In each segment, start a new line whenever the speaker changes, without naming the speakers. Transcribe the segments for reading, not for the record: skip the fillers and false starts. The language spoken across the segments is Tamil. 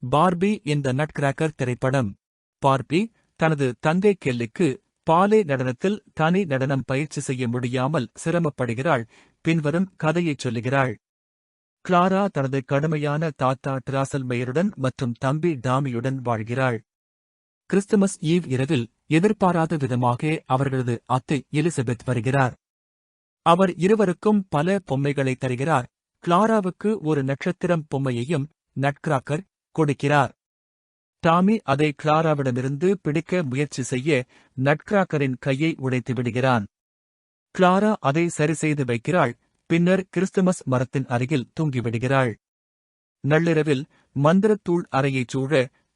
பார்பி இந்த நட்கிராக்கர் திரைப்படம். பார்பி தனது தங்கை கெல்லிக்கு பாலே நடனத்தில் தனி நடனம் பயிற்சி செய்ய முடியாமல் சிரமப்படுகிறாள். பின்வரும் கதையைச் சொல்லுகிறாள். கிளாரா தனது கடுமையான தாத்தா டிராசல்மேயருடன் மற்றும் தம்பி டாமியுடன் வாழ்கிறாள். கிறிஸ்துமஸ் ஈவ் இரவில் எதிர்பாராத விதமாக அவர்களது அத்தை எலிசபெத் வருகிறார். அவர் இருவருக்கும் பல பொம்மைகளை தருகிறார். கிளாராவுக்கு ஒரு நட்சத்திரம் பொம்மையையும் நட்கிராக்கர் கொடுக்கிறார். டாமி அதை கிளாராவிடமிருந்து பிடிக்க முயற்சி செய்ய நட்கிராக்கரின் கையை உடைத்து விடுகிறான். கிளாரா அதை சரிசெய்து வைக்கிறாள். பின்னர் கிறிஸ்துமஸ் மரத்தின் அருகில் தூங்கிவிடுகிறாள். நள்ளிரவில் மந்திரத்தூள் அறையைச் சூழ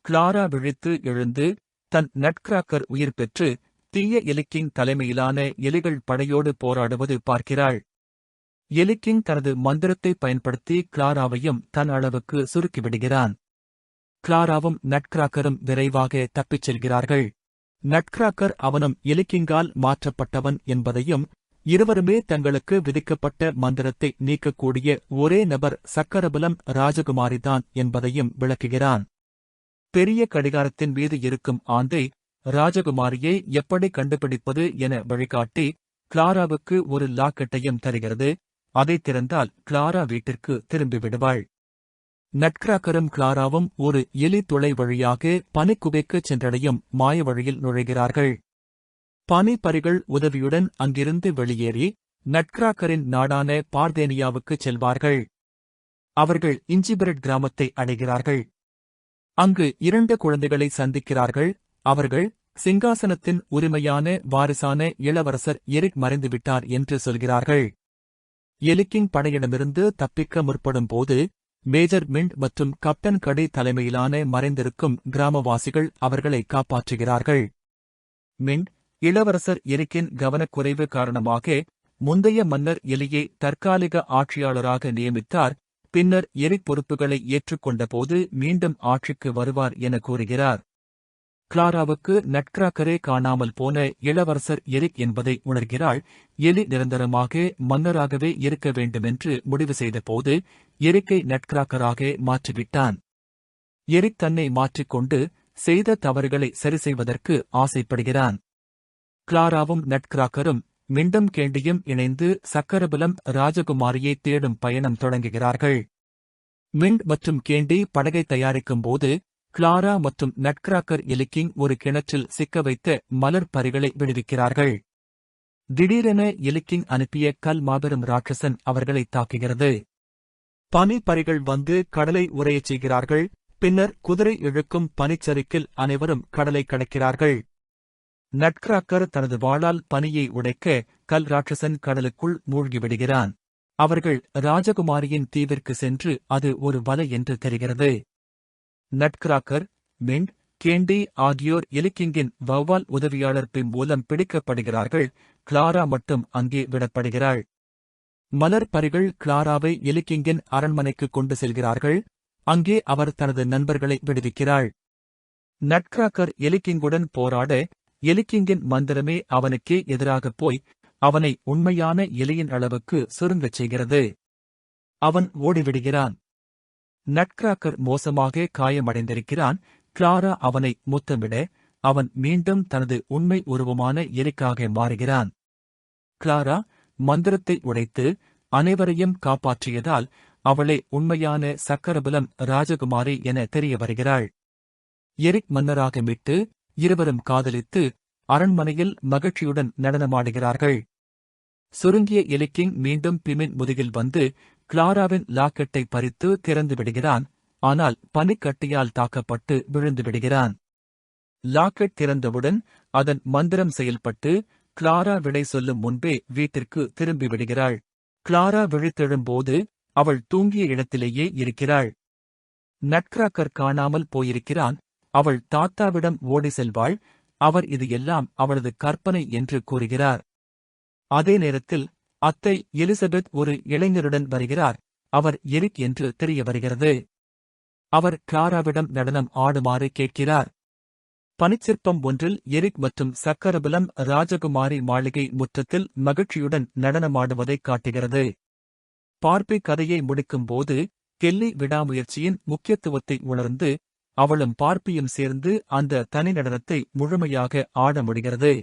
கிளாரா விழித்து எழுந்து தன் நட்கிராக்கர் உயிர் பெற்று தீய எலிக்கிங் தலைமையிலான எலிகள் படையோடு போராடுவது பார்க்கிறாள். எலிக்கிங் தனது மந்திரத்தை பயன்படுத்தி கிளாராவையும் தன் அளவுக்கு சுருக்கிவிடுகிறான். கிளாராவும் நட்கிராக்கரும் விரைவாக தப்பிச் செல்கிறார்கள். நட்கிராக்கர் அவனும் எலிக்கிங்கால் மாற்றப்பட்டவன் என்பதையும், இருவருமே தங்களுக்கு விதிக்கப்பட்ட மந்திரத்தை நீக்கக்கூடிய ஒரே நபர் சக்கரபலம் ராஜகுமாரிதான் என்பதையும் விளக்குகிறான். பெரிய கடிகாரத்தின் மீது இருக்கும் ஆந்தை ராஜகுமாரியை எப்படி கண்டுபிடிப்பது என வழிகாட்டி கிளாராவுக்கு ஒரு லாக்கெட்டையும் தருகிறது. அதை திறந்தால் கிளாரா வீட்டிற்கு திரும்பிவிடுவாள். நட்கிராக்கரும் கிளாராவும் ஒரு எலி துளை வழியாக பனிக்குகைக்குச் சென்றடையும் மாய வழியில் நுழைகிறார்கள். பனிப்பரிகள் உதவியுடன் அங்கிருந்து வெளியேறி நட்கிராக்கரின் நாடான பார்தேனியாவுக்குச் செல்வார்கள். அவர்கள் இஞ்சிபிரெட் கிராமத்தை அடைகிறார்கள். அங்கு 2 குழந்தைகளை சந்திக்கிறார்கள். அவர்கள் சிங்காசனத்தின் உரிமையான வாரிசான இளவரசர் எரிக் மறைந்துவிட்டார் என்று சொல்கிறார்கள். எலிக்கிங் படையிடமிருந்து தப்பிக்க முற்படும் போது மேஜர் மிண்ட் மற்றும் கப்டன் கடை தலைமையிலான மறைந்திருக்கும் கிராமவாசிகள் அவர்களை காப்பாற்றுகிறார்கள். மிண்ட் இளவரசர் எரிக்கின் கவனக்குறைவு காரணமாக முந்தைய மன்னர் எலியை தற்காலிக ஆட்சியாளராக நியமித்தார். பின்னர் எரிக் பொறுப்புகளை ஏற்றுக்கொண்டபோது மீண்டும் ஆட்சிக்கு வருவார் என கூறுகிறார். கிளாராவுக்கு நட்கிராக்கரே காணாமல் போன இளவரசர் எரிக் என்பதை உணர்கிறாள். எலி நிரந்தரமாக மன்னராகவே இருக்க வேண்டுமென்று முடிவு செய்தபோது எரிக்கை நட்கிராக்கராக மாற்றிவிட்டான். எரிக் தன்னை மாற்றிக்கொண்டு செய்த தவறுகளை சரிசெய்வதற்கு ஆசைப்படுகிறான். கிளாராவும் நட்கிராக்கரும் மிண்டும் கேண்டியும் இணைந்து சக்கரபலம் ராஜகுமாரியை தேடும் பயணம் தொடங்குகிறார்கள். மிண்ட் மற்றும் கேண்டி படகை தயாரிக்கும் போது கிளாரா மற்றும் நட்கிராக்கர் எலிக்கிங் ஒரு கிணற்றில் சிக்க வைத்த மலர் பரிகளை விடுவிக்கிறார்கள். திடீரென எலிக்கிங் அனுப்பிய கல் மாபெரும் ராட்சசன் அவர்களை தாக்குகிறது. பனி பரிகள் வந்து கடலை உறையச் செய்கிறார்கள். பின்னர் குதிரை இழுக்கும் பனிச்சறுக்கில் அனைவரும் கடலை கடக்கிறார்கள். நட்கிராக்கர் தனது வாளால் பனியை உடைக்க கல் ராட்சசன் கடலுக்குள் மூழ்கிவிடுகிறான். அவர்கள் ராஜகுமாரியின் தீவிற்கு சென்று அது ஒரு வலை என்று தெரிகிறது. நட்கிராக்கர், மிண்ட், கேண்டி ஆகியோர் எலிக்கிங்கின் வௌவால் உதவியாளர் பிம் மூலம் பிடிக்கப்படுகிறார்கள். கிளாரா மட்டும் அங்கே விடப்படுகிறாள். மலர் பரிகள் கிளாராவை எலிக்கிங்கின் அரண்மனைக்கு கொண்டு செல்கிறார்கள். அங்கே அவர் தனது நண்பர்களை விடுவிக்கிறாள். நட்கிராக்கர் எலிக்கிங்குடன் போராட எலிக்கிங்கின் மந்திரமே அவனுக்கே எதிராகப் போய் அவனை உண்மையான எலியின் அளவுக்கு சுருங்கச் செய்கிறது. அவன் ஓடிவிடுகிறான். நட்கிராக்கர் மோசமாக காயமடைந்திருக்கிறான். கிளாரா அவனை முத்தமிட அவன் மீண்டும் தனது உண்மை உருவமான எலிக்காக மாறுகிறான். கிளாரா மந்திரத்தை உடைத்து அனைவரையும் காப்பாற்றியதால் அவளே உண்மையான சக்கரபலம் ராஜகுமாரி என தெரிய வருகிறாள். எரிக் மன்னராக மீட்டு இருவரும் காதலித்து அரண்மனையில் மகிழ்ச்சியுடன் நடனமாடுகிறார்கள். சுருங்கிய எலிக்கிங் மீண்டும் பிமின் முதுகில் வந்து கிளாராவின் லாக்கெட்டை பறித்து திறந்து விடுகிறான். ஆனால் பனிக்கட்டியால் தாக்கப்பட்டு விழுந்து விடுகிறான். லாக்கெட் திறந்தவுடன் அதன் மந்திரம் செயல்பட்டு கிளாரா விடை சொல்லும் முன்பே வீட்டிற்கு திரும்பி விடுகிறாள். கிளாரா விழித்தெழும்போது அவள் தூங்கிய இடத்திலேயே இருக்கிறாள். நட்கிராக்கர் காணாமல் போயிருக்கிறான். அவள் தாத்தாவிடம் ஓடி செல்வாள். அவர் இது எல்லாம் அவளது கற்பனை என்று கூறுகிறார். அதே நேரத்தில் அத்தை எலிசபெத் ஒரு இளைஞருடன் வருகிறார். அவர் எரிக் என்று தெரிய வருகிறது. அவர் கிளாராவிடம் நடனம் ஆடுமாறு கேட்கிறார். பனிச்சிற்பம் ஒன்றில் எரிக் மற்றும் சக்கரபலம் ராஜகுமாரி மாளிகை முற்றத்தில் மகிழ்ச்சியுடன் நடனமாடுவதைக் காட்டுகிறது. பார்பி கதையை முடிக்கும்போது கெல்லி விடாமுயற்சியின் முக்கியத்துவத்தை உணர்ந்து அவளும் பார்ப்பியும் சேர்ந்து அந்த தனி நடனத்தை முழுமையாக ஆட முடிகிறது.